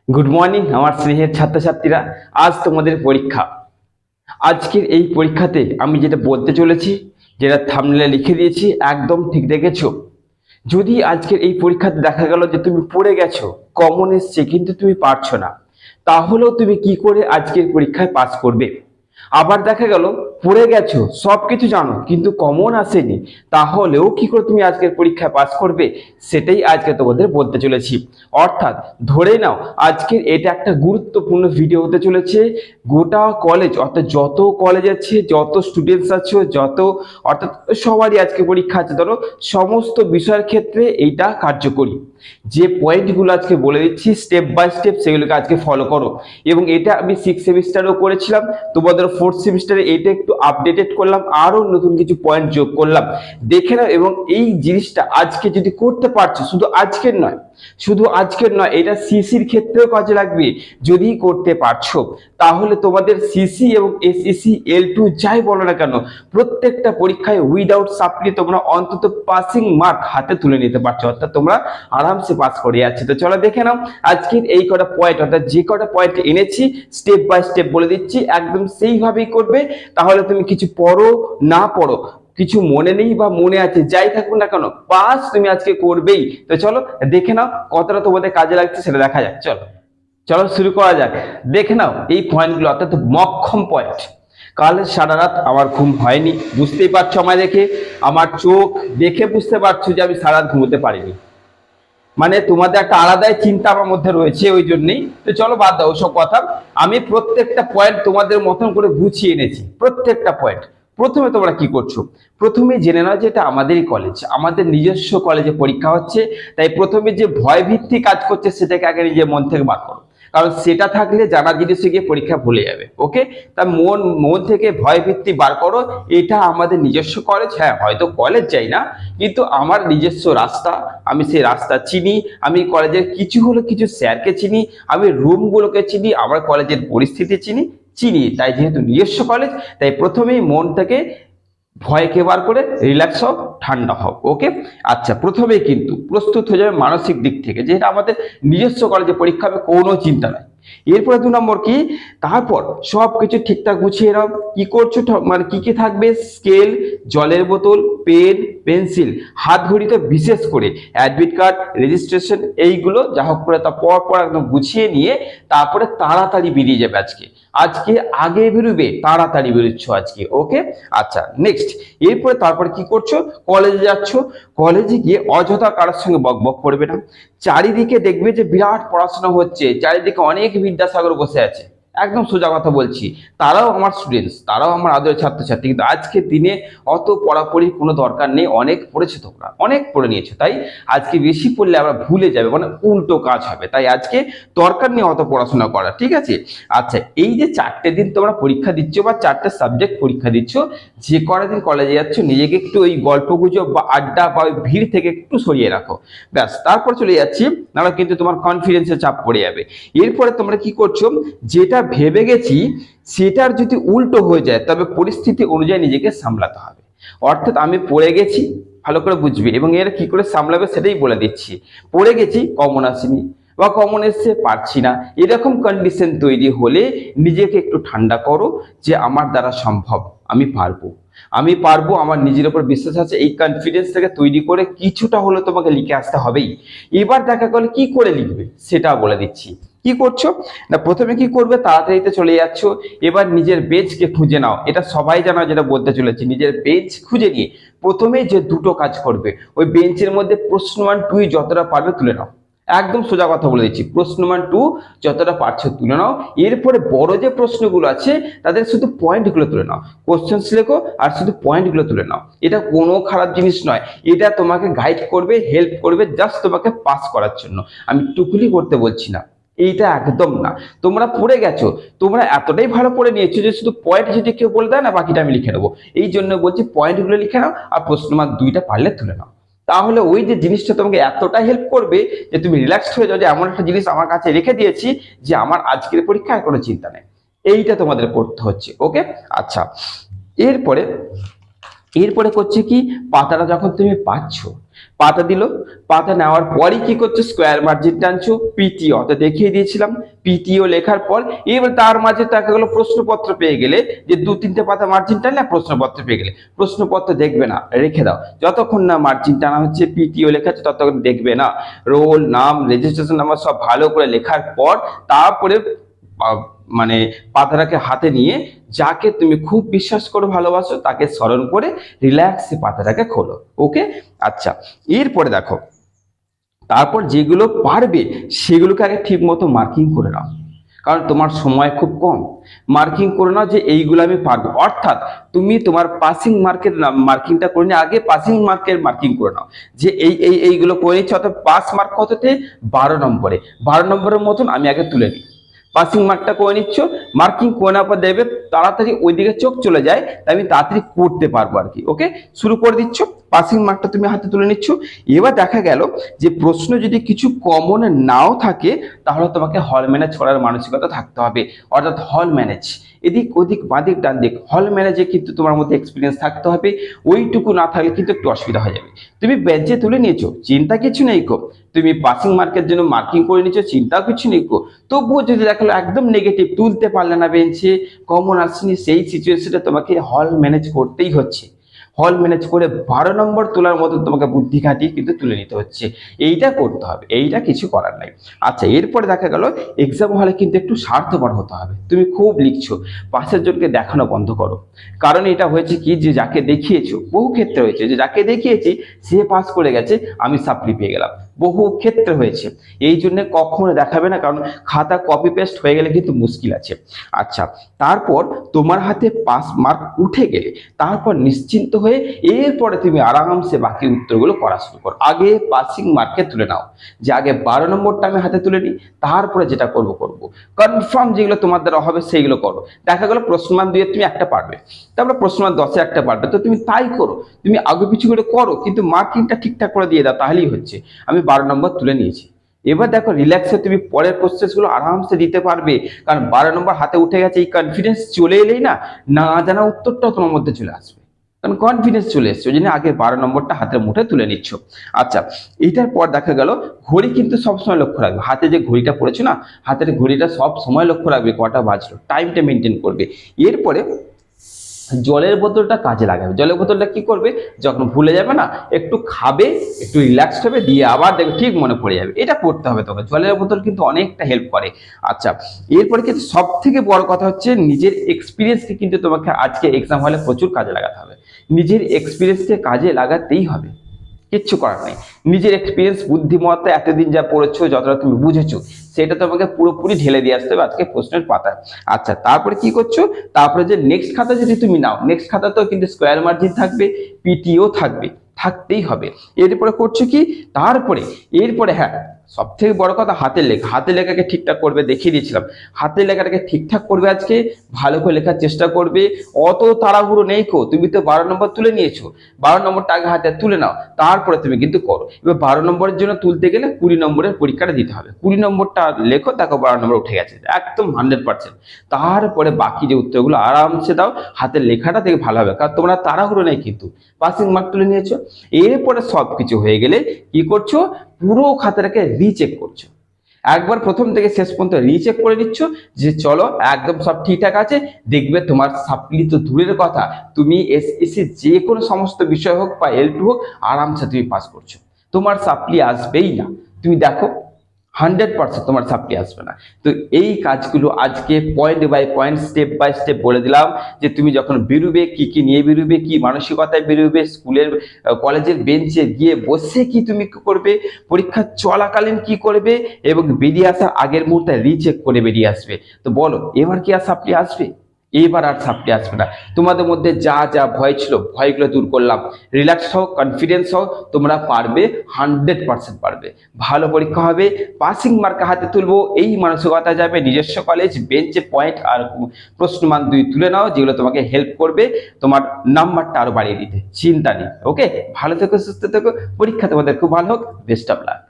Good morning আমার স্নেহের ছাত্রছাত্রীরা। আজ তোমাদের পরীক্ষা। আজকের এই পরীক্ষাতে আমি যেটা বলতে চলেছি, যেটা থাম্বনেলে লিখে দিয়েছি, একদম ঠিক দেখেছো। যদি আজকের এই পরীক্ষাতে দেখা গেল যে তুমি পড়ে গেছো, কমন এসছে কিন্তু তুমি পারছো না, তাহলেও তুমি কি করে আজকের পরীক্ষায় পাস করবে? আবার দেখা গেল পড়ে গেছো, সবকিছু জানো কিন্তু কমন আসেনি, তাহলেও কি করে তুমি আজকের পরীক্ষায় পাস করবে? সেটাই আজকে তোমাদের বলতে চলেছি। অর্থাৎ ধরে নাও আজকের এটা একটা গুরুত্বপূর্ণ ভিডিও হতে চলেছে। গোটা কলেজ, অর্থাৎ যত কলেজ আছে, যত স্টুডেন্টস আছে, অর্থাৎ সবারই আজকে পরীক্ষা আছে, ধরো সমস্ত বিষয়ের ক্ষেত্রে এইটা কার্যকরী। যে পয়েন্টগুলো আজকে বলে দিচ্ছি স্টেপ বাই স্টেপ, সেগুলোকে আজকে ফলো করো। এবং এটা আমি 6 সেমিস্টারও করেছিলাম, তোমাদের 4th সেমিস্টারে এটা একটু আপডেটেড করলাম, আরো নতুন কিছু পয়েন্ট যোগ করলাম, দেখে নাও। এবং এই জিনিসটা আজকে যদি করতে পারছো, শুধু আজকের নয়, এটা সিসির ক্ষেত্রেও কাজে লাগবে। যদি করতে পারছো, তাহলে তোমাদের সিসি এবং এসইসি L2 যাই বলো না কেন, প্রত্যেকটা পরীক্ষায় উইদাউট সাপ্লি তোমরা অন্তত পাসিং মার্ক হাতে তুলে নিতে পারছো, অর্থাৎ তোমরা আরামসে পাস করে যাচ্ছে। তো চলো দেখে নাও আজকের এই কটা পয়েন্ট, অর্থাৎ যে কটা পয়েন্ট এনেছি স্টেপ বাই স্টেপ বলে দিচ্ছি, একদম সেইভাবেই করবে। তাহলে তুমি কিছু পড়ো না পড়ো, কিছু মনে নেই বা মনে আছে, যাই থাকুক না কেন, পাস তুমি আজকে করবেই। তো চলো দেখে নাও কতটা তোমাদের কাজে লাগছে, সেটা দেখা যাক। চলো চলো শুরু করা যাক। দেখে নাও এই পয়েন্টগুলো, অর্থাৎ মক্ষম পয়েন্ট। কাল সারা রাত আমার ঘুম হয়নি, বুঝতেই পারছো আমায় দেখে, আমার চোখ দেখে বুঝতে পারছো যে আমি সারা রাত ঘুমোতে পারিনি। মানে তোমাদের একটা আলাদাই চিন্তা আমার মধ্যে রয়েছে, ওই জন্যই। তো চলো বাদ দাও ওসব কথা। আমি প্রত্যেকটা পয়েন্ট তোমাদের মতন করে গুছিয়ে এনেছি, প্রত্যেকটা পয়েন্ট। প্রথমে তোমরা কি করছো, প্রথমে জেনে নাও যে এটা আমাদেরই কলেজ, আমাদের নিজস্ব কলেজে পরীক্ষা হচ্ছে। তাই প্রথমে যে ভয় ভিত্তি কাজ করছে সেটাকে আগে নিজের মন থেকে বার করো, কারণ সেটা থাকলে জানা জিনিসে গিয়ে পরীক্ষা ভুলে যাবে। ওকে, তা মন মন থেকে ভয় ভিত্তি বার করো। এটা আমাদের নিজস্ব কলেজ, হ্যাঁ হয়তো কলেজ যাই না, কিন্তু আমার নিজস্ব রাস্তা, আমি সেই রাস্তা চিনি। আমি কলেজের কিছু হলো কিছু স্যারকে চিনি, আমি রুমগুলোকে চিনি, আমার কলেজের পরিস্থিতি চিনি। তাই যেহেতু নিজস্ব কলেজ, তাই প্রথমেই মন থেকে ভয়কে বার করে রিল্যাক্স হও, ঠান্ডা হও। ওকে, আচ্ছা, প্রথমেই কিন্তু প্রস্তুত হয়ে যাবে মানসিক দিক থেকে, যেটা আমাদের নিজস্ব কলেজে পরীক্ষা হবে, কোনো চিন্তা নাই। এরপরে 2 নম্বর কি, তারপর সবকিছু ঠিকঠাক গুছিয়ে নাও। কি করছো, মানে কি কি থাকবে, স্কেল, জলের বোতল, পেন, পেন্সিল, হাত ঘড়িতে বিশেষ করে অ্যাডমিট কার্ড, রেজিস্ট্রেশন, এইগুলো যা হোক করে তা পর একদম গুছিয়ে নিয়ে তারপরে তাড়াতাড়ি বেরিয়ে যাবে। আজকে আজকে আগে বেরোবে, তাড়াতাড়ি বেরোচ্ছ আজকে। ওকে, আচ্ছা নেক্সট। এরপরে তারপরে কি করছো, কলেজে যাচ্ছ। কলেজে গিয়ে অযথা কারোর সঙ্গে বকবক করবে না। চারিদিকে দেখবে যে বিরাট পড়াশোনা হচ্ছে, চারিদিকে অনেক বিদ্যাসাগর বসে আছে, একদম সোজা কথা বলছি, তারাও আমার স্টুডেন্টস, তারাও আমার আদরের ছাত্রছাত্রী। কিন্তু আজকের দিনে অত পড়াপড়ির কোনো দরকার নেই, অনেক পড়েছো তোমরা, অনেক পড়ে নিয়েছো, তাই আজকে বেশি পড়লে আবার ভুলে যাবে, মানে উল্টো কাজ হবে। তাই আজকে দরকার নেই অত পড়াশোনা করা, ঠিক আছে? আচ্ছা, এই যে 4টে দিন তোমরা পরীক্ষা দিচ্ছ বা 4টে সাবজেক্ট পরীক্ষা দিচ্ছ, যে কটা দিন কলেজে যাচ্ছ, নিজেকে একটু ওই গল্প গুজব বা আড্ডা বা ওই ভিড় থেকে একটু সরিয়ে রাখো, ব্যাস। তারপর চলে যাচ্ছি, নাহলে কিন্তু তোমার কনফিডেন্সের চাপ পড়ে যাবে। এরপরে তোমরা কি করছো, যেটা ভেবে গেছি সেটার যদি উল্টো হয়ে যায়, তবে পরিস্থিতি অনুযায়ী নিজেকে সামলাতে হবে। অর্থাৎ আমি পড়ে গেছি, ভালো করে বুঝবি, এবং এরা কি করে সামলাবে সেটাই বলে দিচ্ছি। পড়ে গেছি, কমন আসেনি বা কমন এসে পারছি না, এরকম কন্ডিশন তৈরি হলে নিজেকে একটু ঠান্ডা করো, যে আমার দ্বারা সম্ভব, আমি পারবো, আমার নিজের উপর বিশ্বাস আছে। এই কনফিডেন্স থেকে তৈরি করে কিছুটা হলে তোমাকে লিখে আসতে হবেই। এবার দেখা গেল কি করে লিখবে সেটা বলে দিচ্ছি। কি করছো না, প্রথমে কি করবে, তাড়াতাড়িতে চলে যাচ্ছ। এবার নিজের বেঞ্চকে খুঁজে নাও, এটা সবাই জানো, যেটা বলতে চলেছি, নিজের বেঞ্চ খুঁজে নিয়ে প্রথমে যে দুটো কাজ করবে, ওই বেঞ্চের মধ্যে প্রশ্ন 1 2 যতটা পারবে তুলে নাও। একদম সোজা কথা বলে দিচ্ছি, প্রশ্ন 1 2 যতটা পারছো তুলে নাও। এরপরে বড় যে প্রশ্নগুলো আছে তাদের শুধু পয়েন্টগুলো তুলে নাও, কোশ্চেন্স লেখো আর শুধু পয়েন্টগুলো তুলে নাও। এটা কোনো খারাপ জিনিস নয়, এটা তোমাকে গাইড করবে, হেল্প করবে, জাস্ট তোমাকে পাস করার জন্য। আমি টুকুলি করতে বলছি না, এইটা একদম না। তোমরা পড়ে গেছো, তোমরা এতটাই ভালো পড়ে নিয়েছো যে শুধু পয়েন্ট যদি কেউ বলে দেয় না, বাকিটা আমি লিখে নেবো। এই জন্য বলছি পয়েন্টগুলো লিখে নাও আর প্রশ্ন মার্ক 2টা পারলে তুলে নাও। তাহলে ওই যে জিনিসটা তোমাকে এতটা হেল্প করবে যে তুমি রিল্যাক্সড হয়ে যাও, যে এমন একটা জিনিস আমার কাছে রেখে দিয়েছি যে আমার আজকের পরীক্ষায় কোনো চিন্তা নেই। এইটা তোমাদের করতে হচ্ছে। ওকে, আচ্ছা। এরপরে এরপরে করছে কি, পাতাটা যখন তুমি পাচ্ছ, পাতা দিল, পাতা নেওয়ার পরই কি করছো, স্কোয়ার মার্জিন টানছো, পিটিও তো দেখিয়ে দিয়েছিলাম, পিটিও লেখার পর এবার তার মাঝে দেখা গেলো প্রশ্নপত্র পেয়ে গেলে, যে 2-3টে পাতা মার্জিন টানলে প্রশ্নপত্র পেয়ে গেলে, প্রশ্নপত্র দেখবে না, রেখে দাও, যতক্ষণ না মার্জিন টানা হচ্ছে, পিটিও লেখা হচ্ছে, ততক্ষণ দেখবে না। রোল নাম রেজিস্ট্রেশন নাম্বার সব ভালো করে লেখার পর তারপরে মানে পাতাটাকে হাতে নিয়ে যাকে তুমি খুব বিশ্বাস করো, ভালোবাসো, তাকে স্মরণ করে রিল্যাক্সে পাতাটাকে খোলো। ওকে, আচ্ছা। এরপরে দেখো, তারপর যেগুলো পারবে সেগুলোকে আগে ঠিক মতো মার্কিং করে নাও, কারণ তোমার সময় খুব কম। মার্কিং করে নাও যে এইগুলো আমি পারবো, অর্থাৎ তুমি তোমার পাসিং মার্কের মার্কিংটা করে নিয়ে আগে পাসিং মার্কের মার্কিং করে নাও, যে এইগুলো করে নিচ্ছি, অর্থাৎ পাস মার্ক কততে, 12 নম্বরে, 12 নম্বরের মতন আমি আগে তুলে নিই। পাসিং মার্কটা করে নিচ্ছ, মার্কিং করে নেওয়ার পর দেখবে তাড়াতাড়ি ওইদিকে চোখ চলে যায়, তাই আমি তাড়াতাড়ি করতে পারবো আর কি। ওকে, শুরু করে দিচ্ছ, পাসিং মার্কটা তুমি হাতে তুলে নিচ্ছ। এবার দেখা গেল যে প্রশ্ন যদি কিছু কমন নাও থাকে, তাহলে তোমাকে হল ম্যানেজ করার মানসিকতা থাকতে হবে, অর্থাৎ হল ম্যানেজ, এদিক ওদিক বাদিক ডান দিক হল ম্যানেজে কিন্তু তোমার মধ্যে এক্সপিরিয়েন্স থাকতে হবে। ওইটুকু না থাকলে কিন্তু একটু অসুবিধা হয়ে যাবে। তুমি বেঞ্চে তুলে নিয়েছো, চিন্তা কিছু নেই গো, তুমি পাসিং মার্কের জন্য মার্কিং করে নিচ্ছ, চিন্তাও কিছু নেই গো। তবুও যদি দেখালো একদম নেগেটিভ, তুলতে পারলে না বেঞ্চে, কমন আসেনি, সেই সিচুয়েশনে তোমাকে হল ম্যানেজ করতেই হচ্ছে। হল ম্যানেজ করে 12 নম্বর তোলার মতো তোমাকে বুদ্ধি খাটিয়ে কিন্তু তুলে নিতে হচ্ছে। এইটা করতে হবে, এইটা কিছু করার নাই। আচ্ছা, এরপরে দেখা গেল এক্সাম হলে কিন্তু একটু স্বার্থপর হতে হবে। তুমি খুব লিখছো, পাশের জনকে দেখানো বন্ধ করো। কারণ এটা হয়েছে কি, যে যাকে দেখিয়েছো, বহু ক্ষেত্রে হয়েছে যে যাকে দেখিয়েছি সে পাস করে গেছে, আমি সাপ্লি পেয়ে গেলাম, বহু ক্ষেত্রে হয়েছে। এই জন্য কখনো দেখাবে না, কারণ খাতা কপি পেস্ট হয়ে গেলে কিন্তু মুশকিল আছে। আচ্ছা, তারপর তোমার হাতে পাস মার্ক উঠে গেলে তারপর নিশ্চিন্ত হয়ে এরপরে তুমি আরামসে বাকি উত্তরগুলো করা শুরু করো। আগে পাসিং মার্কে তুলে নাও, যে আগে 12 নম্বরটা আমি হাতে তুলে নিই, তারপরে যেটা করব কনফার্ম যেগুলো তোমার দ্বারা হবে সেইগুলো করো। দেখা গেলো প্রশ্নমান 2-এ তুমি একটা পারবে, তারপরে প্রশ্নমান 10-এ একটা পারবে, তো তুমি তাই করো, তুমি আগে পিছু করে করো, কিন্তু মার্কিংটা ঠিকঠাক করে দিয়ে দাও, তাহলেই হচ্ছে। আমি 12 নম্বর তুলে নিয়েছি, এবার দেখো রিল্যাক্সে তুমি পরের প্রসেসগুলো আরামসে দিতে পারবে, কারণ 12 নম্বর হাতে উঠে গেছে। এই কনফিডেন্স চলে এলেই না, না জানা উত্তরটাও তোমার মধ্যে চলে আসবে, কারণ কনফিডেন্স চলে এসছে, ওই জন্য আগে 12 নম্বরটা হাতের মুঠে তুলে নিচ্ছ। আচ্ছা, এইটার পর দেখা গেল ঘড়ি কিন্তু সবসময় লক্ষ্য রাখবে, হাতে যে ঘড়িটা পড়েছো না, হাতের ঘড়িটা সব সময় লক্ষ্য রাখবে কটা বাজলো, টাইমটা মেনটেন করবে। এরপরে জলের বোতলটা কাজে লাগাবে। জলের বোতলটা কি করবে, যখন ভুলে যাবে না, একটু খাবে, একটু রিল্যাক্স হবে, দিয়ে আবার দেখবে ঠিক মনে পড়ে যাবে। এটা করতে হবে তোকে, জলের বোতল কিন্তু অনেকটা হেল্প করে। আচ্ছা, এরপরে কিন্তু সব থেকে বড় কথা হচ্ছে নিজের এক্সপিরিয়েন্সকে কিন্তু তোমাকে আজকে এক্সাম হলে প্রচুর কাজে লাগাতে হবে। নিজের এক্সপিরিয়েন্সকে কাজে লাগাতেই হবে, কিচ্ছু করার নেই। নিজের এক্সপিরিয়েন্স, বুদ্ধিমত্তা, এতদিন যা পড়েছো, যতটা তুমি বুঝেছো, সেটা তোমাকে পুরোপুরি ঢেলে দিয়ে আসতে হবে আজকে প্রশ্নের পাতায়। আচ্ছা, তারপরে কি করছো, তারপরে যে নেক্সট খাতা যদি তুমি নাও, নেক্সট খাতা তো কিন্তু স্কোয়ার মার্জিন থাকবে, পিটিও থাকবে, থাকতেই হবে। এরপরে করছো কি, তারপরে এরপরে হ্যাঁ, সব থেকে বড় কথা হাতের লেখা। হাতের লেখাকে ঠিকঠাক করবে, দেখিয়ে দিয়েছিলাম, হাতের লেখাটাকে ঠিকঠাক করবে আজকে, ভালো করে লেখার চেষ্টা করবে। অত তাড়াহুড়ো নেই কো, তুমি তো 12 নম্বর তুলে নিয়েছো, 12 নম্বরটা আগে হাতে তুলে নাও, তারপরে তুমি কিন্তু করো। এবার 12 নম্বরের জন্য তুলতে গেলে 20 নম্বরের পরীক্ষাটা দিতে হবে। 20 নম্বরটা লেখো, দেখো 12 নম্বর উঠে গেছে, একদম 100%। তারপরে বাকি যে উত্তরগুলো আরামসে দাও, হাতের লেখাটা থেকে ভালো হবে, কারণ তোমরা তাড়াহুড়ো নেই কিন্তু, পাসিং মার্ক তুলে নিয়েছো। এরপরে সবকিছু হয়ে গেলে কি করছো, পুরো খাতাটাকে রিচেক করছো। একবার প্রথম থেকে শেষ পর্যন্ত রিচেক করে নিচ্ছ, যে চলো একদম সব ঠিকঠাক আছে। দেখবে তোমার সাপ্লি তো দূরের কথা, তুমি এসএসসি যে কোনো সমস্ত বিষয় হোক বা L2 হোক, আরামসে তুমি পাস করছো, তোমার সাপ্লি আসবেই না। তুমি দেখো 100% তোমার সাপ্লি আসবে না। তো এই কাজগুলো আজকে point by point, step by step বলে দিলাম, যে তুমি যখন বেরোবে কি কি নিয়ে বেরোবে, কি মানসিকতায় বেরোবে, স্কুলের কলেজের বেঞ্চে গিয়ে বসে কি তুমি করবে, পরীক্ষা চলাকালীন কি করবে, এবং বেরিয়ে আসার আগের মুহূর্তে রিচেক করে বেরিয়ে আসবে। তো বলো, এবার কি আর সাপ্লি আসবে? এবার আর সাপ্লি আসবে না। তোমাদের মধ্যে যা যা ভয় ছিল, ভয়গুলো দূর করলাম। রিল্যাক্স হও, কনফিডেন্স হও, তোমরা পারবে, 100% পারবে। ভালো পরীক্ষা হবে, পাসিং মার্ক হাতে তুলবো, এই মানসিকতা যাবে। নিজস্ব কলেজ, বেঞ্চে পয়েন্ট আর প্রশ্নমান 2 তুলে নাও, যেগুলো তোমাকে হেল্প করবে তোমার নাম্বারটা আরো বাড়িয়ে দিতে। চিন্তা নেই। ওকে, ভালো থেকো, সুস্থ থেকো, পরীক্ষা তোমাদের খুব ভালো হোক। Best of luck.